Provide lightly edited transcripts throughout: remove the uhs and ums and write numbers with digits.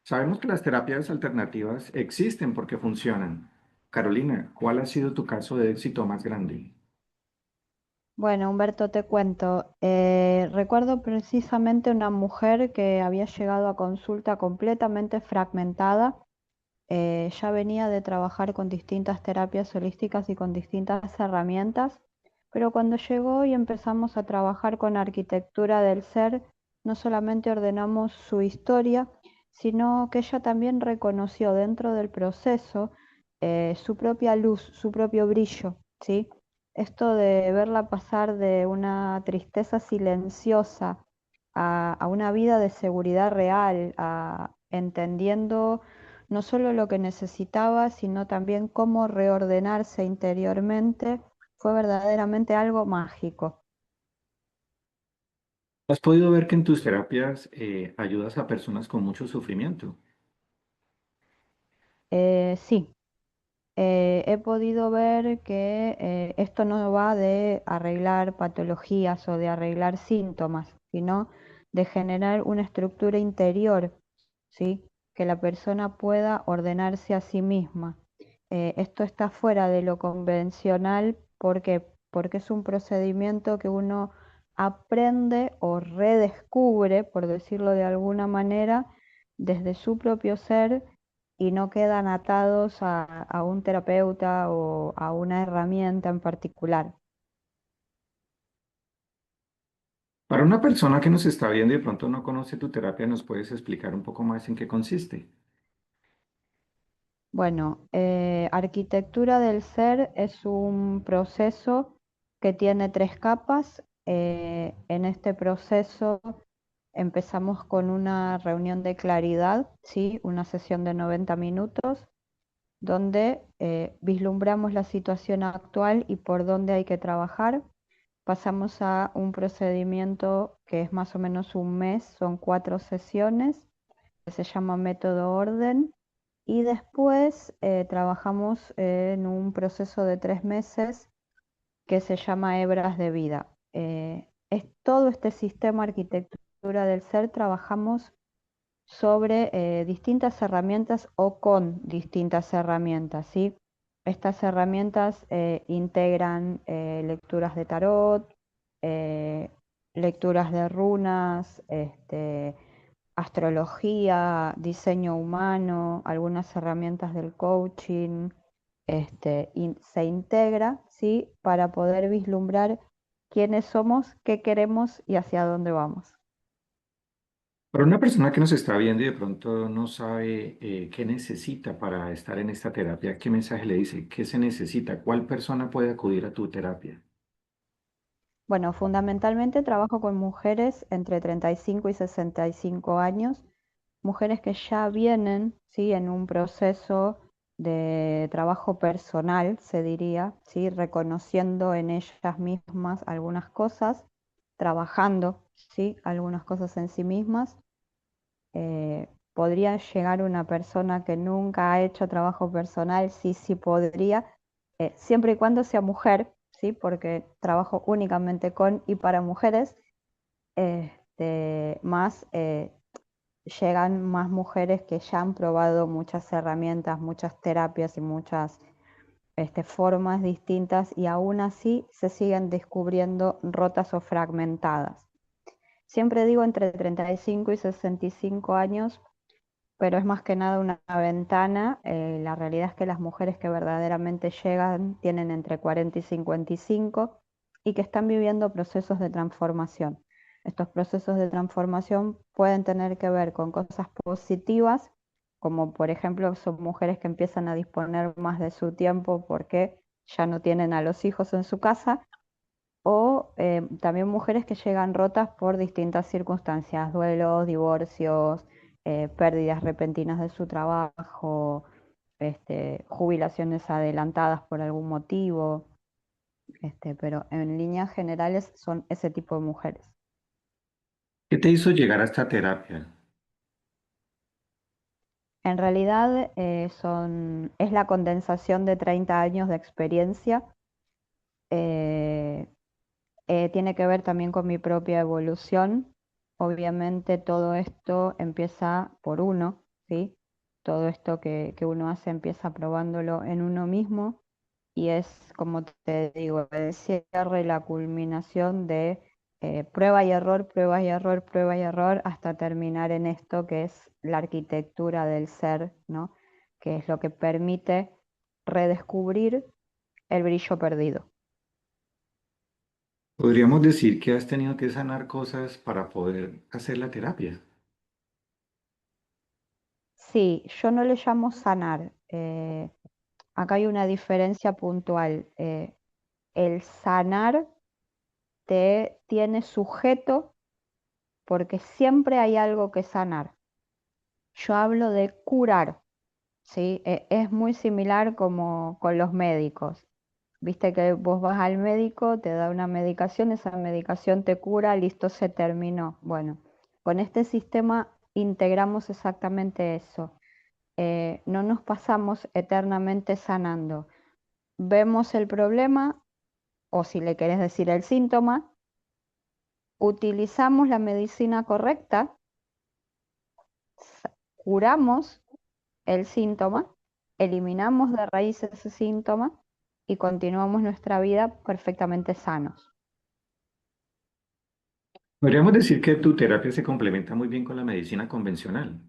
Sabemos que las terapias alternativas existen porque funcionan. Carolina, ¿cuál ha sido tu caso de éxito más grande? Bueno, Humberto, te cuento. Recuerdo precisamente una mujer que había llegado a consulta completamente fragmentada. Ya venía de trabajar con distintas terapias holísticas y con distintas herramientas, pero cuando llegó y empezamos a trabajar con arquitectura del ser, no solamente ordenamos su historia, sino que ella también reconoció dentro del proceso su propia luz, su propio brillo, ¿sí? Esto de verla pasar de una tristeza silenciosa a una vida de seguridad real, entendiendo no solo lo que necesitaba, sino también cómo reordenarse interiormente, fue verdaderamente algo mágico. ¿Has podido ver que en tus terapias ayudas a personas con mucho sufrimiento? Sí, he podido ver que esto no va de arreglar patologías o de arreglar síntomas, sino de generar una estructura interior, ¿sí? Que la persona pueda ordenarse a sí misma. Esto está fuera de lo convencional, ¿por qué? Porque es un procedimiento que uno aprende o redescubre, por decirlo de alguna manera, desde su propio ser y no quedan atados a un terapeuta o a una herramienta en particular. Para una persona que nos está viendo y de pronto no conoce tu terapia, ¿nos puedes explicar un poco más en qué consiste? Bueno, arquitectura del ser es un proceso que tiene tres capas. En este proceso empezamos con una reunión de claridad, ¿sí? Una sesión de 90 minutos, donde vislumbramos la situación actual y por dónde hay que trabajar. Pasamos a un procedimiento que es más o menos un mes, son 4 sesiones, que se llama método orden, y después trabajamos en un proceso de 3 meses que se llama hebras de vida. Es todo este sistema arquitectura del ser, trabajamos sobre distintas herramientas o con distintas herramientas, ¿sí? Estas herramientas integran lecturas de tarot, eh, lecturas de runas, astrología, diseño humano, algunas herramientas del coaching, y se integra, ¿sí? Para poder vislumbrar quiénes somos, qué queremos y hacia dónde vamos. Para una persona que nos está viendo y de pronto no sabe qué necesita para estar en esta terapia, ¿qué mensaje le dice? ¿Qué se necesita? ¿Cuál persona puede acudir a tu terapia? Bueno, fundamentalmente trabajo con mujeres entre 35 y 65 años, mujeres que ya vienen, ¿sí? En un proceso de trabajo personal, se diría, ¿sí? Reconociendo en ellas mismas algunas cosas, trabajando, ¿sí? Algunas cosas en sí mismas. ¿Podría llegar una persona que nunca ha hecho trabajo personal? Sí, sí podría, siempre y cuando sea mujer, ¿sí? Porque trabajo únicamente con y para mujeres. Más llegan más mujeres que ya han probado muchas herramientas, muchas terapias y muchas formas distintas y aún así se siguen descubriendo rotas o fragmentadas. Siempre digo entre 35 y 65 años, pero es más que nada una ventana. La realidad es que las mujeres que verdaderamente llegan tienen entre 40 y 55 y que están viviendo procesos de transformación. Estos procesos de transformación pueden tener que ver con cosas positivas, como por ejemplo son mujeres que empiezan a disponer más de su tiempo porque ya no tienen a los hijos en su casa, o también mujeres que llegan rotas por distintas circunstancias, duelos, divorcios, pérdidas repentinas de su trabajo, jubilaciones adelantadas por algún motivo, pero en líneas generales son ese tipo de mujeres. ¿Qué te hizo llegar a esta terapia? En realidad es la condensación de 30 años de experiencia. eh, Tiene que ver también con mi propia evolución. Obviamente todo esto empieza por uno, ¿sí? Todo esto que uno hace empieza probándolo en uno mismo y es, como te digo, el cierre, la culminación de prueba y error, prueba y error, prueba y error, hasta terminar en esto que es la arquitectura del ser, ¿no? Que es lo que permite redescubrir el brillo perdido. Podríamos decir que has tenido que sanar cosas para poder hacer la terapia. Sí, yo no le llamo sanar. Acá hay una diferencia puntual. El sanar te tiene sujeto porque siempre hay algo que sanar. Yo hablo de curar, ¿sí? Es muy similar como con los médicos. Viste que vos vas al médico, te da una medicación, esa medicación te cura, listo, se terminó. Bueno, con este sistema integramos exactamente eso. No nos pasamos eternamente sanando. Vemos el problema, o si le querés decir el síntoma, utilizamos la medicina correcta, curamos el síntoma, eliminamos de raíz ese síntoma y continuamos nuestra vida perfectamente sanos. Podríamos decir que tu terapia se complementa muy bien con la medicina convencional.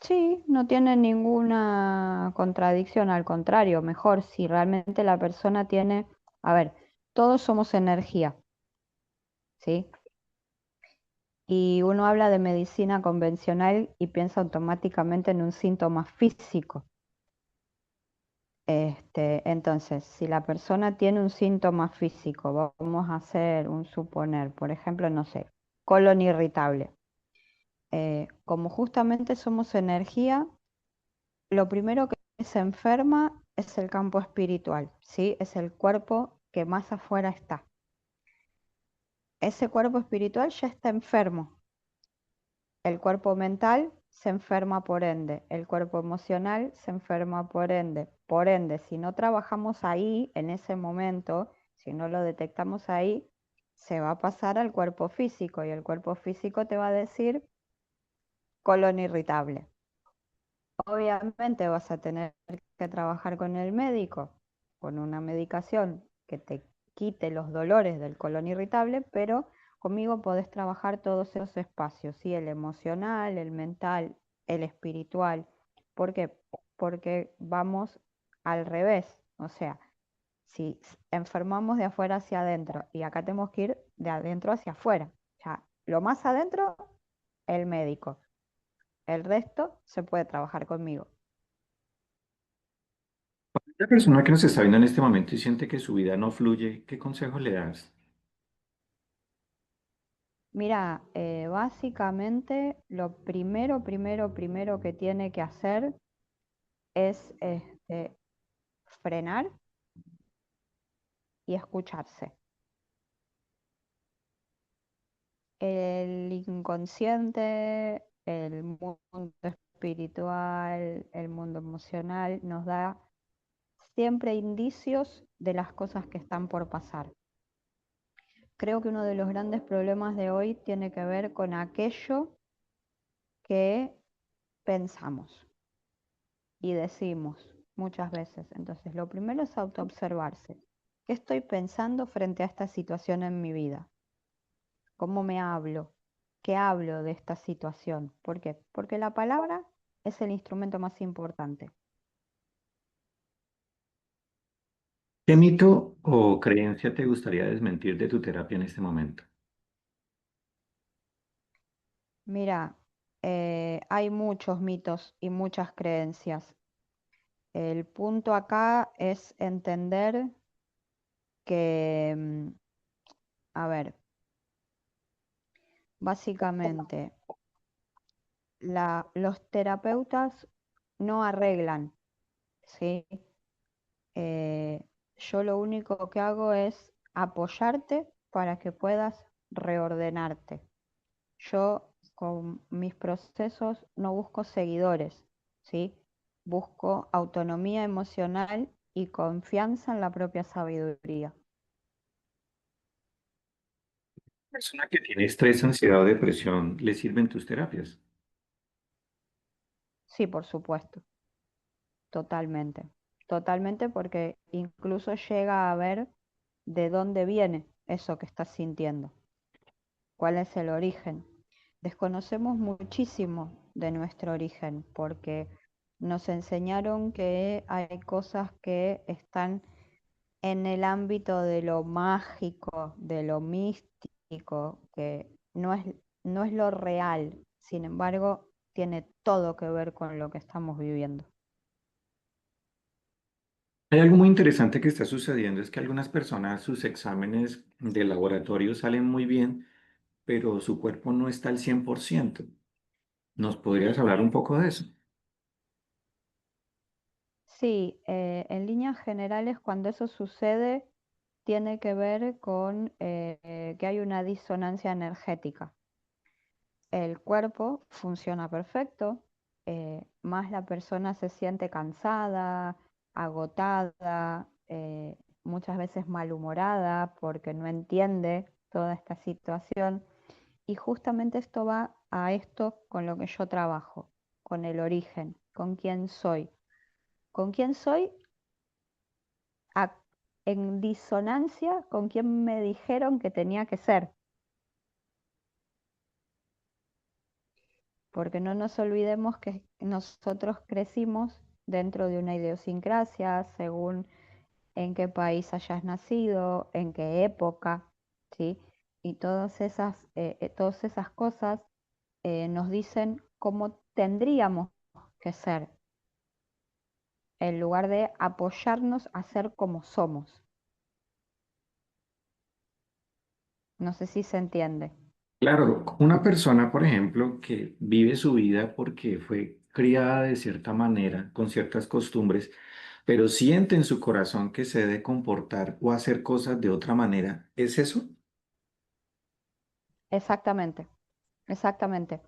Sí, no tiene ninguna contradicción, al contrario, mejor si realmente la persona tiene, a ver, todos somos energía, ¿sí? Y uno habla de medicina convencional y piensa automáticamente en un síntoma físico. Entonces, si la persona tiene un síntoma físico, vamos a hacer un suponer, por ejemplo, no sé, colon irritable. Como justamente somos energía, lo primero que se enferma es el campo espiritual, ¿sí? Es el cuerpo que más afuera está. Ese cuerpo espiritual ya está enfermo. El cuerpo mental se enferma por ende, el cuerpo emocional se enferma por ende. Por ende, si no trabajamos ahí, en ese momento, si no lo detectamos ahí, se va a pasar al cuerpo físico y el cuerpo físico te va a decir colon irritable. Obviamente vas a tener que trabajar con el médico, con una medicación que te quite los dolores del colon irritable, pero conmigo podés trabajar todos esos espacios, ¿sí? El emocional, el mental, el espiritual. ¿Por qué? Porque vamos al revés. O sea, si enfermamos de afuera hacia adentro y acá tenemos que ir de adentro hacia afuera. O sea, lo más adentro, el médico. El resto se puede trabajar conmigo. La persona que nos está viendo en este momento y siente que su vida no fluye, ¿qué consejos le das? Mira, básicamente lo primero que tiene que hacer es frenar y escucharse. El inconsciente, el mundo espiritual, el mundo emocional nos da siempre indicios de las cosas que están por pasar. Creo que uno de los grandes problemas de hoy tiene que ver con aquello que pensamos y decimos muchas veces. Entonces, lo primero es autoobservarse. ¿Qué estoy pensando frente a esta situación en mi vida? ¿Cómo me hablo? ¿Qué hablo de esta situación? ¿Por qué? Porque la palabra es el instrumento más importante. ¿Qué mito o creencia te gustaría desmentir de tu terapia en este momento? Mira, hay muchos mitos y muchas creencias. El punto acá es entender que, a ver, básicamente los terapeutas no arreglan, ¿sí? Eh, yo lo único que hago es apoyarte para que puedas reordenarte. Yo con mis procesos no busco seguidores, ¿sí? Busco autonomía emocional y confianza en la propia sabiduría. Persona que tiene estrés, ansiedad o depresión, ¿le sirven tus terapias? Sí, por supuesto, totalmente. Totalmente porque incluso llega a ver de dónde viene eso que estás sintiendo, cuál es el origen. Desconocemos muchísimo de nuestro origen porque nos enseñaron que hay cosas que están en el ámbito de lo mágico, de lo místico, que no es lo real. Sin embargo, tiene todo que ver con lo que estamos viviendo. Hay algo muy interesante que está sucediendo, es que algunas personas sus exámenes de laboratorio salen muy bien, pero su cuerpo no está al 100%. ¿Nos podrías hablar un poco de eso? Sí, en líneas generales, cuando eso sucede, tiene que ver con que hay una disonancia energética. El cuerpo funciona perfecto, más la persona se siente cansada, agotada, muchas veces malhumorada porque no entiende toda esta situación. Y justamente esto va a esto con lo que yo trabajo, con el origen, con quién soy. Con quién soy a- en disonancia con quién me dijeron que tenía que ser. Porque no nos olvidemos que nosotros crecimos dentro de una idiosincrasia, según en qué país hayas nacido, en qué época, ¿sí? Y todas esas cosas nos dicen cómo tendríamos que ser, en lugar de apoyarnos a ser como somos. No sé si se entiende. Claro, una persona, por ejemplo, que vive su vida porque fue criada de cierta manera, con ciertas costumbres, pero siente en su corazón que se debe comportar o hacer cosas de otra manera, ¿es eso? Exactamente, exactamente.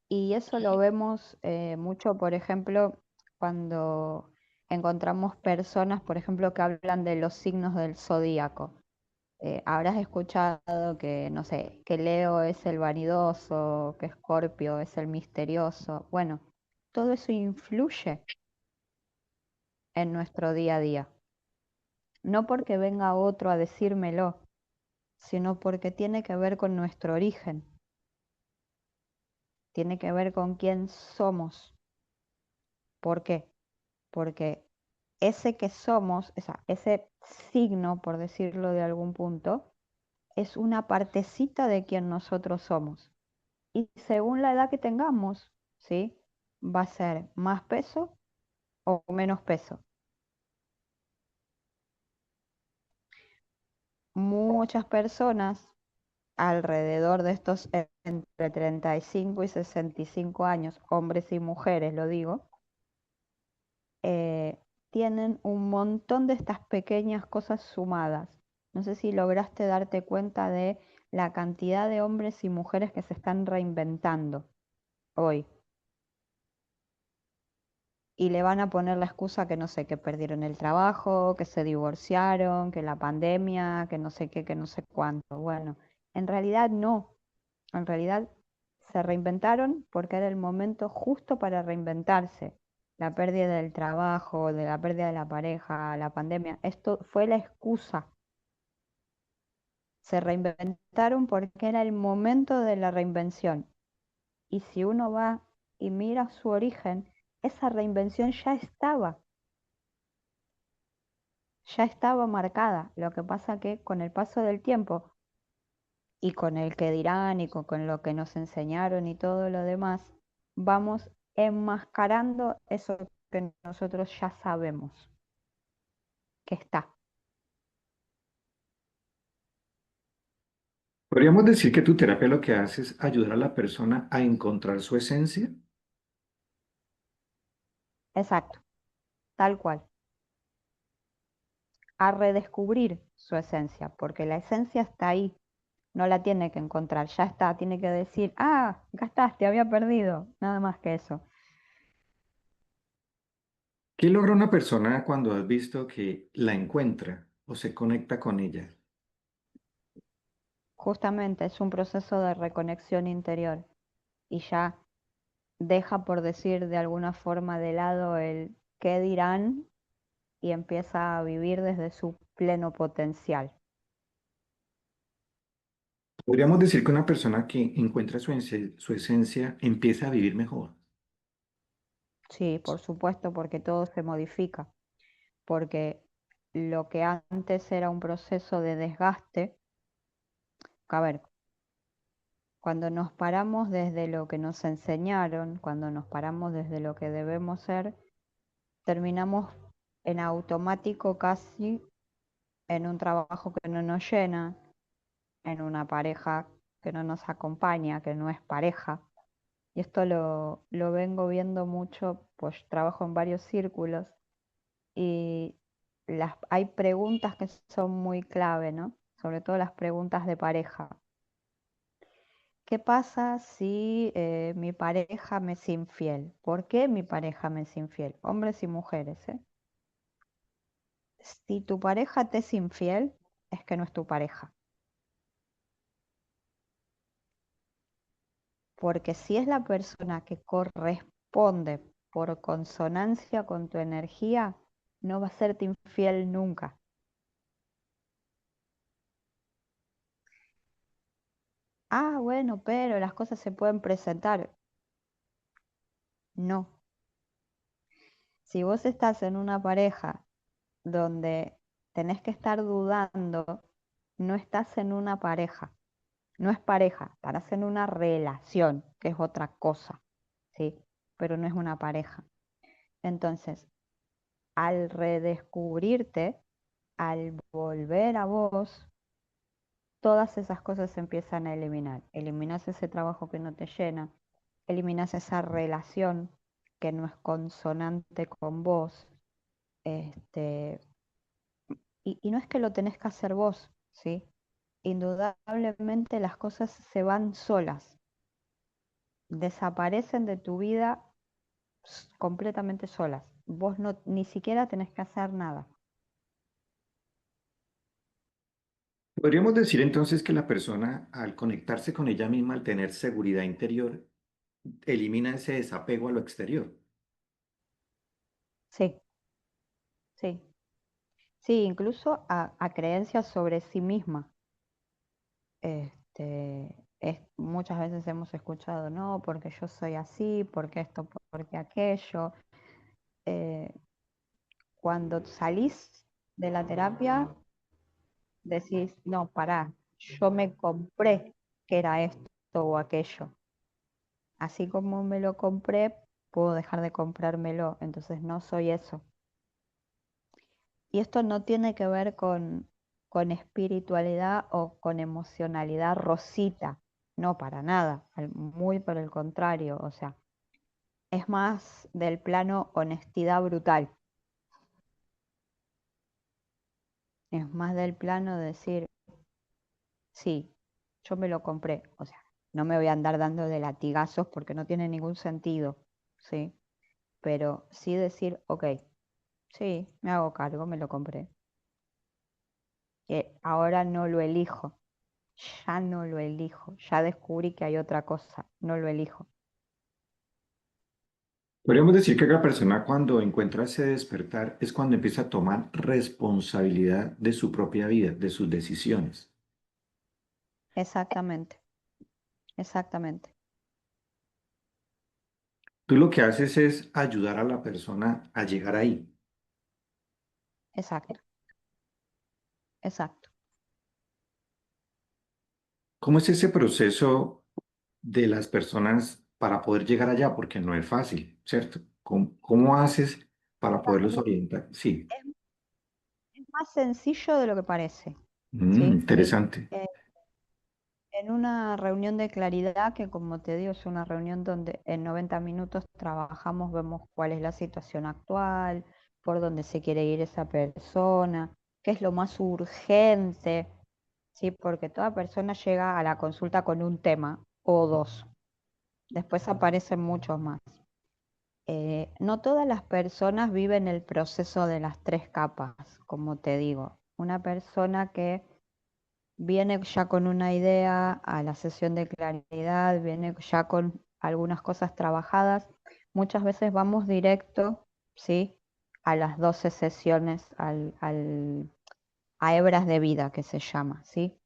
Y eso lo vemos mucho, por ejemplo, cuando encontramos personas, por ejemplo, que hablan de los signos del zodíaco. Habrás escuchado que, no sé, que Leo es el vanidoso, que Escorpio es el misterioso. Bueno, todo eso influye en nuestro día a día. No porque venga otro a decírmelo, sino porque tiene que ver con nuestro origen, tiene que ver con quién somos. ¿Por qué? Porque ese que somos, ese signo, por decirlo de algún punto, es una partecita de quien nosotros somos. Y según la edad que tengamos, ¿sí? Va a ser más peso o menos peso. Muchas personas alrededor de estos entre 35 y 65 años, hombres y mujeres, lo digo, tienen un montón de estas pequeñas cosas sumadas. No sé si lograste darte cuenta de la cantidad de hombres y mujeres que se están reinventando hoy y le van a poner la excusa que no sé, que perdieron el trabajo, que se divorciaron, que la pandemia, que no sé qué, que no sé cuánto. Bueno, en realidad no, en realidad se reinventaron porque era el momento justo para reinventarse. La pérdida del trabajo, de la pérdida de la pareja, la pandemia, esto fue la excusa. Se reinventaron porque era el momento de la reinvención. Y si uno va y mira su origen, esa reinvención ya estaba marcada. Lo que pasa que con el paso del tiempo y con el que dirán y con lo que nos enseñaron y todo lo demás, vamos enmascarando eso que nosotros ya sabemos que está. Podríamos decir que tu terapia lo que hace es ayudar a la persona a encontrar su esencia. Exacto, tal cual. A redescubrir su esencia, porque la esencia está ahí, no la tiene que encontrar, ya está, tiene que decir, ah, acá estás, te había perdido, nada más que eso. ¿Qué logra una persona cuando has visto que la encuentra o se conecta con ella? Justamente es un proceso de reconexión interior y ya deja, por decir de alguna forma, de lado el qué dirán y empieza a vivir desde su pleno potencial. Podríamos decir que una persona que encuentra su esencia empieza a vivir mejor. Sí, por supuesto, porque todo se modifica, porque lo que antes era un proceso de desgaste, a ver, cuando nos paramos desde lo que nos enseñaron, cuando nos paramos desde lo que debemos ser, terminamos en automático casi en un trabajo que no nos llena, en una pareja que no nos acompaña, que no es pareja. Y esto lo vengo viendo mucho, pues trabajo en varios círculos y hay preguntas que son muy clave, ¿no? Sobre todo las preguntas de pareja. ¿Qué pasa si mi pareja me es infiel? ¿Por qué mi pareja me es infiel? Hombres y mujeres, ¿eh? Si tu pareja te es infiel, es que no es tu pareja. Porque si es la persona que corresponde por consonancia con tu energía, no va a serte infiel nunca. Ah, bueno, pero las cosas se pueden presentar. No. Si vos estás en una pareja donde tenés que estar dudando, no estás en una pareja. No es pareja, estarás en una relación, que es otra cosa, ¿sí? Pero no es una pareja. Entonces, al redescubrirte, al volver a vos, todas esas cosas se empiezan a eliminar. Eliminas ese trabajo que no te llena, eliminas esa relación que no es consonante con vos, este, y no es que lo tenés que hacer vos, ¿sí? Indudablemente las cosas se van solas, desaparecen de tu vida completamente solas. Vos no, ni siquiera tenés que hacer nada. Podríamos decir entonces que la persona, al conectarse con ella misma, al tener seguridad interior, elimina ese desapego a lo exterior. Sí, sí, sí, incluso a creencias sobre sí misma. Muchas veces hemos escuchado, no, porque yo soy así, porque esto, porque aquello. Eh, Cuando salís de la terapia, decís, no, pará, yo me compré que era esto o aquello. Así como me lo compré, puedo dejar de comprármelo, entonces no soy eso. Y esto no tiene que ver con espiritualidad o con emocionalidad rosita, no, para nada, muy por el contrario, o sea, es más del plano honestidad brutal, es más del plano de decir, sí, yo me lo compré, o sea, no me voy a andar dando de latigazos porque no tiene ningún sentido, ¿sí? Pero sí decir, ok, sí, me hago cargo, me lo compré. Ahora no lo elijo, ya no lo elijo, ya descubrí que hay otra cosa, no lo elijo. Podríamos decir que la persona cuando encuentra ese despertar es cuando empieza a tomar responsabilidad de su propia vida, de sus decisiones. Exactamente, exactamente, Tú lo que haces es ayudar a la persona a llegar ahí. exacto, exacto. ¿Cómo es ese proceso de las personas para poder llegar allá? Porque no es fácil, ¿cierto? ¿Cómo haces para Mira, poderlos orientar? Sí. es más sencillo de lo que parece, ¿sí? Interesante. Eh, En una reunión de claridad, que como te digo, es una reunión donde en 90 minutos trabajamos, vemos cuál es la situación actual, por dónde se quiere ir esa persona, qué es lo más urgente, ¿sí? Porque toda persona llega a la consulta con un tema o dos, después aparecen muchos más. No todas las personas viven el proceso de las tres capas, como te digo. Una persona que viene ya con una idea a la sesión de claridad, viene ya con algunas cosas trabajadas. Muchas veces vamos directo, ¿sí? A las 12 sesiones, a hebras de vida que se llama, ¿sí?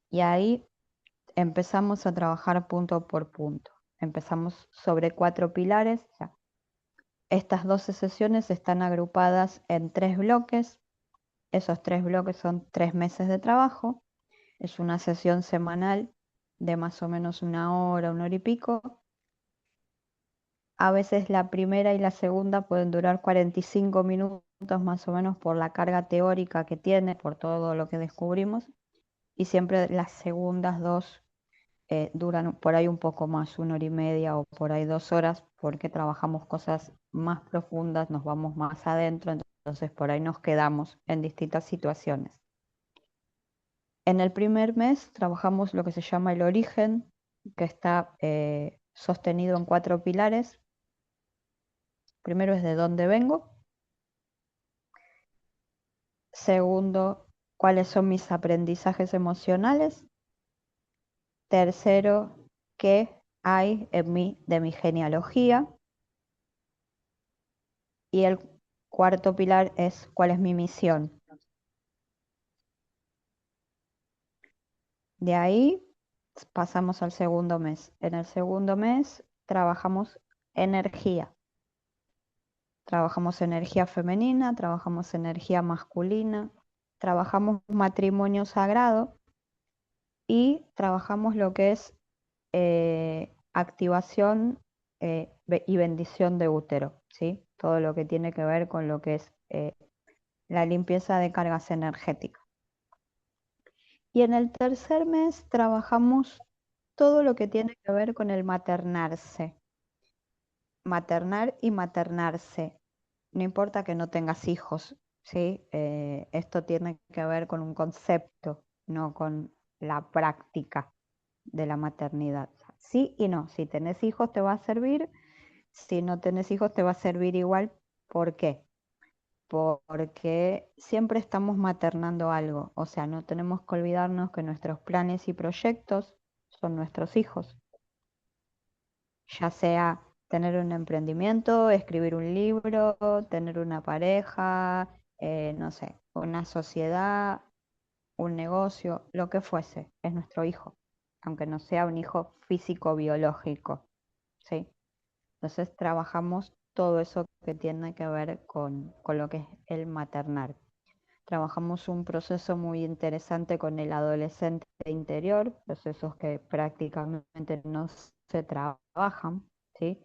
Y ahí empezamos a trabajar punto por punto. Empezamos sobre 4 pilares. O sea, estas 12 sesiones están agrupadas en 3 bloques. Esos 3 bloques son 3 meses de trabajo. Es una sesión semanal de más o menos una hora y pico. A veces la primera y la segunda pueden durar 45 minutos más o menos por la carga teórica que tiene, por todo lo que descubrimos. Y siempre las segundas dos duran por ahí un poco más, 1 hora y media o por ahí 2 horas, porque trabajamos cosas más profundas, nos vamos más adentro, entonces por ahí nos quedamos en distintas situaciones. En el primer mes trabajamos lo que se llama el origen, que está sostenido en 4 pilares. Primero es de dónde vengo. Segundo, cuáles son mis aprendizajes emocionales. Tercero, qué hay en mí de mi genealogía. Y el cuarto pilar es cuál es mi misión. De ahí pasamos al segundo mes. En el segundo mes trabajamos energía. Trabajamos energía femenina, trabajamos energía masculina, trabajamos matrimonio sagrado y trabajamos lo que es activación y bendición de útero, ¿sí? Todo lo que tiene que ver con lo que es la limpieza de cargas energéticas. Y en el tercer mes trabajamos todo lo que tiene que ver con el maternarse, maternar y maternarse. No importa que no tengas hijos, ¿sí? Esto tiene que ver con un concepto, no con la práctica de la maternidad. Sí y no, si tenés hijos te va a servir, si no tenés hijos te va a servir igual. ¿Por qué? Porque siempre estamos maternando algo, o sea, no tenemos que olvidarnos que nuestros planes y proyectos son nuestros hijos, ya sea tener un emprendimiento, escribir un libro, tener una pareja, no sé, una sociedad, un negocio, lo que fuese, es nuestro hijo, aunque no sea un hijo físico biológico, ¿sí? Entonces trabajamos todo eso que tiene que ver con lo que es el maternar. Trabajamos un proceso muy interesante con el adolescente interior, procesos que prácticamente no se trabajan, ¿sí?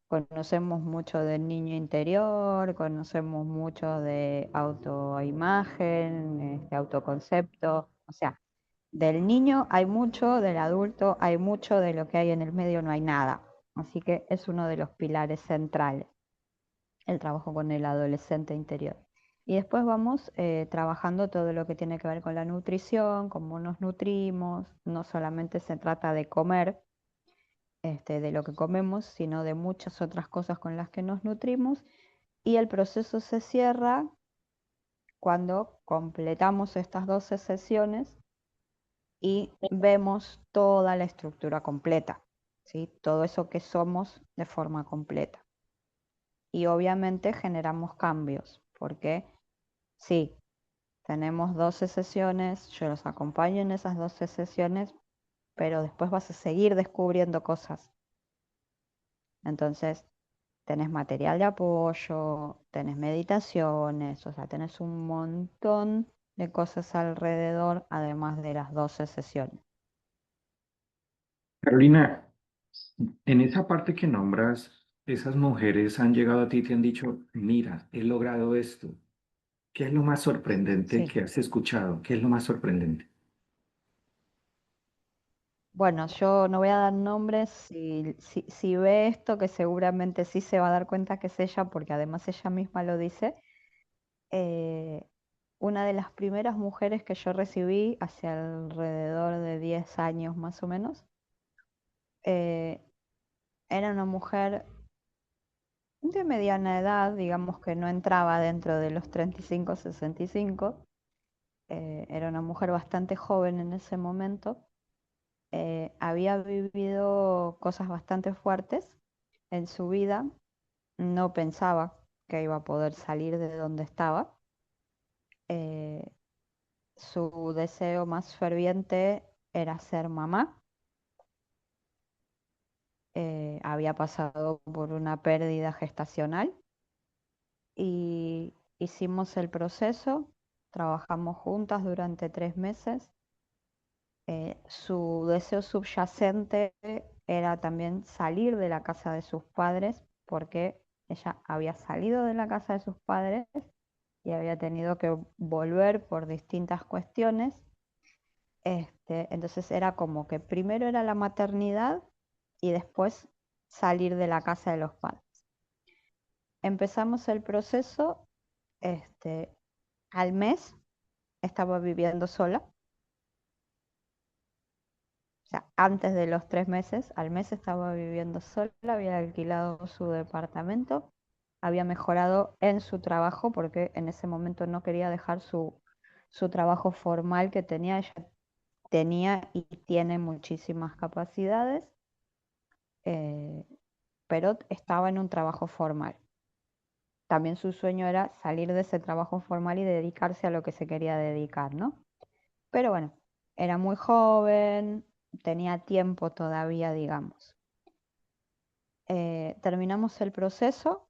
Conocemos mucho del niño interior, conocemos mucho de autoimagen, autoconcepto, o sea, del niño hay mucho, del adulto hay mucho, de lo que hay en el medio no hay nada. Así que es uno de los pilares centrales, el trabajo con el adolescente interior. Y después vamos trabajando todo lo que tiene que ver con la nutrición, cómo nos nutrimos. No solamente se trata de comer, de lo que comemos, sino de muchas otras cosas con las que nos nutrimos. Y el proceso se cierra cuando completamos estas 12 sesiones y vemos toda la estructura completa, ¿sí? Todo eso que somos de forma completa. Y obviamente generamos cambios, porque sí, tenemos 12 sesiones, yo los acompaño en esas 12 sesiones, pero después vas a seguir descubriendo cosas. Entonces, tenés material de apoyo, tenés meditaciones, o sea, tenés un montón de cosas alrededor, además de las 12 sesiones. Carolina, en esa parte que nombras, esas mujeres han llegado a ti y te han dicho, mira, he logrado esto. ¿Qué es lo más sorprendente Sí. que has escuchado? ¿Qué es lo más sorprendente? Bueno, yo no voy a dar nombres, si ve esto, que seguramente sí se va a dar cuenta que es ella, porque además ella misma lo dice. eh, una de las primeras mujeres que yo recibí, hace alrededor de 10 años más o menos, eh, era una mujer de mediana edad, digamos que no entraba dentro de los 35, 65. Era una mujer bastante joven en ese momento, había vivido cosas bastante fuertes en su vida, no pensaba que iba a poder salir de donde estaba. Eh, su deseo más ferviente era ser mamá. Había pasado por una pérdida gestacional y hicimos el proceso, trabajamos juntas durante 3 meses. Su deseo subyacente era también salir de la casa de sus padres porque ella había salido de la casa de sus padres y había tenido que volver por distintas cuestiones. Entonces era como que primero era la maternidad y después salir de la casa de los padres. Empezamos el proceso, este, al mes estaba viviendo sola, o sea, antes de los 3 meses, al mes estaba viviendo sola, había alquilado su departamento, había mejorado en su trabajo porque en ese momento no quería dejar su trabajo formal que tenía. Ella tenía y tiene muchísimas capacidades, eh, pero estaba en un trabajo formal. También su sueño era salir de ese trabajo formal y dedicarse a lo que se quería dedicar, ¿no? Pero bueno, era muy joven, tenía tiempo todavía, digamos. Terminamos el proceso,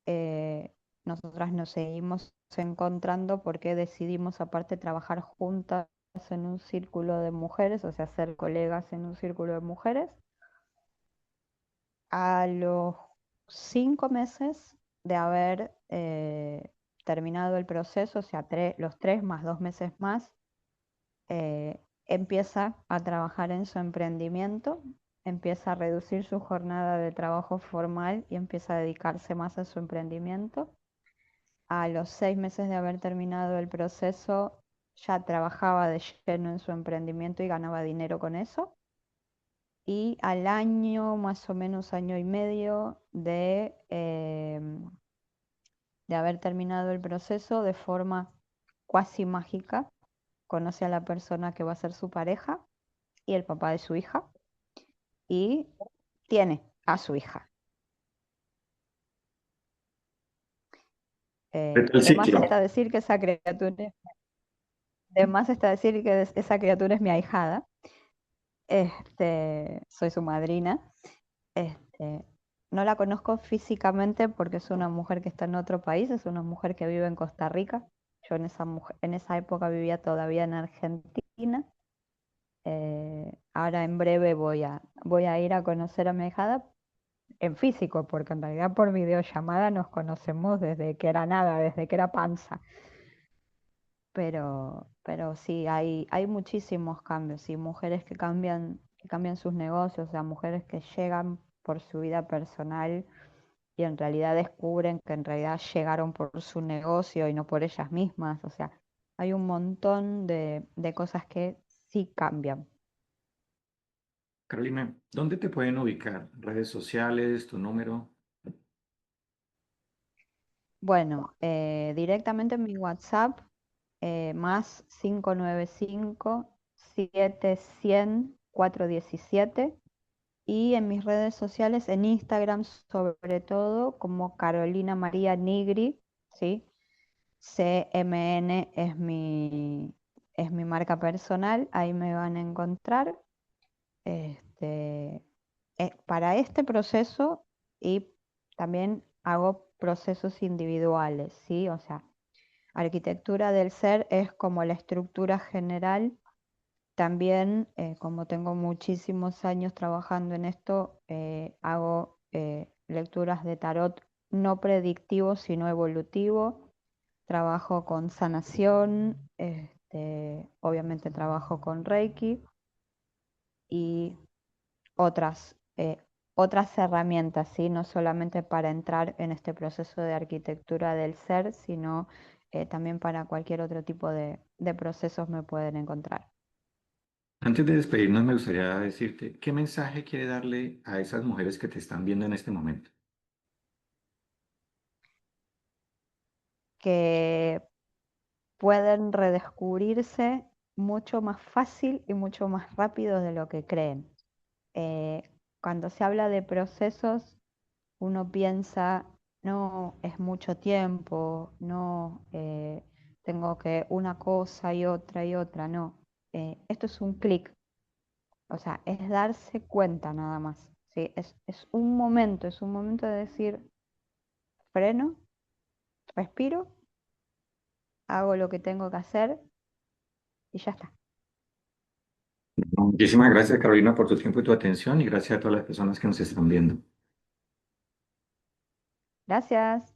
eh, nosotras nos seguimos encontrando porque decidimos aparte trabajar juntas en un círculo de mujeres, o sea, ser colegas en un círculo de mujeres. A los 5 meses de haber terminado el proceso, o sea, los 3 más 2 meses más, empieza a trabajar en su emprendimiento, empieza a reducir su jornada de trabajo formal y empieza a dedicarse más a su emprendimiento. A los 6 meses de haber terminado el proceso, ya trabajaba de lleno en su emprendimiento y ganaba dinero con eso. Y al año, más o menos año y medio de haber terminado el proceso, de forma cuasi mágica, conoce a la persona que va a ser su pareja y el papá de su hija y tiene a su hija. Completa el De más ciclo. está decir que esa criatura es mi ahijada. Soy su madrina. Este, no la conozco físicamente porque es una mujer que está en otro país, es una mujer que vive en Costa Rica. Yo en esa época vivía todavía en Argentina. Ahora en breve voy a ir a conocer a mi ahijada en físico, porque en realidad por videollamada nos conocemos desde que era nada, desde que era panza. Pero sí, hay muchísimos cambios y mujeres que cambian sus negocios, o sea, mujeres que llegan por su vida personal y en realidad descubren que en realidad llegaron por su negocio y no por ellas mismas. O sea, hay un montón de cosas que sí cambian. Carolina, ¿dónde te pueden ubicar? ¿Redes sociales, tu número? Bueno, directamente en mi WhatsApp, más 595-7100-417, y en mis redes sociales, en Instagram sobre todo, como Carolina María Nigri, ¿sí? CMN es mi marca personal, ahí me van a encontrar. Este, para este proceso y también hago procesos individuales, ¿sí? O sea, arquitectura del ser es como la estructura general. También, como tengo muchísimos años trabajando en esto, hago lecturas de tarot no predictivo, sino evolutivo. Trabajo con sanación, obviamente trabajo con Reiki y otras herramientas, ¿sí? No solamente para entrar en este proceso de arquitectura del ser, sino también para cualquier otro tipo de procesos me pueden encontrar. Antes de despedirnos, me gustaría decirte, ¿qué mensaje quiere darle a esas mujeres que te están viendo en este momento? Que pueden redescubrirse mucho más fácil y mucho más rápido de lo que creen. Eh, Cuando se habla de procesos, uno piensa, no, es mucho tiempo, no, tengo que una cosa y otra, no. Esto es un clic, o sea, es darse cuenta nada más, ¿sí? Es un momento de decir, freno, respiro, hago lo que tengo que hacer y ya está. Muchísimas gracias, Carolina, por tu tiempo y tu atención y gracias a todas las personas que nos están viendo. Gracias.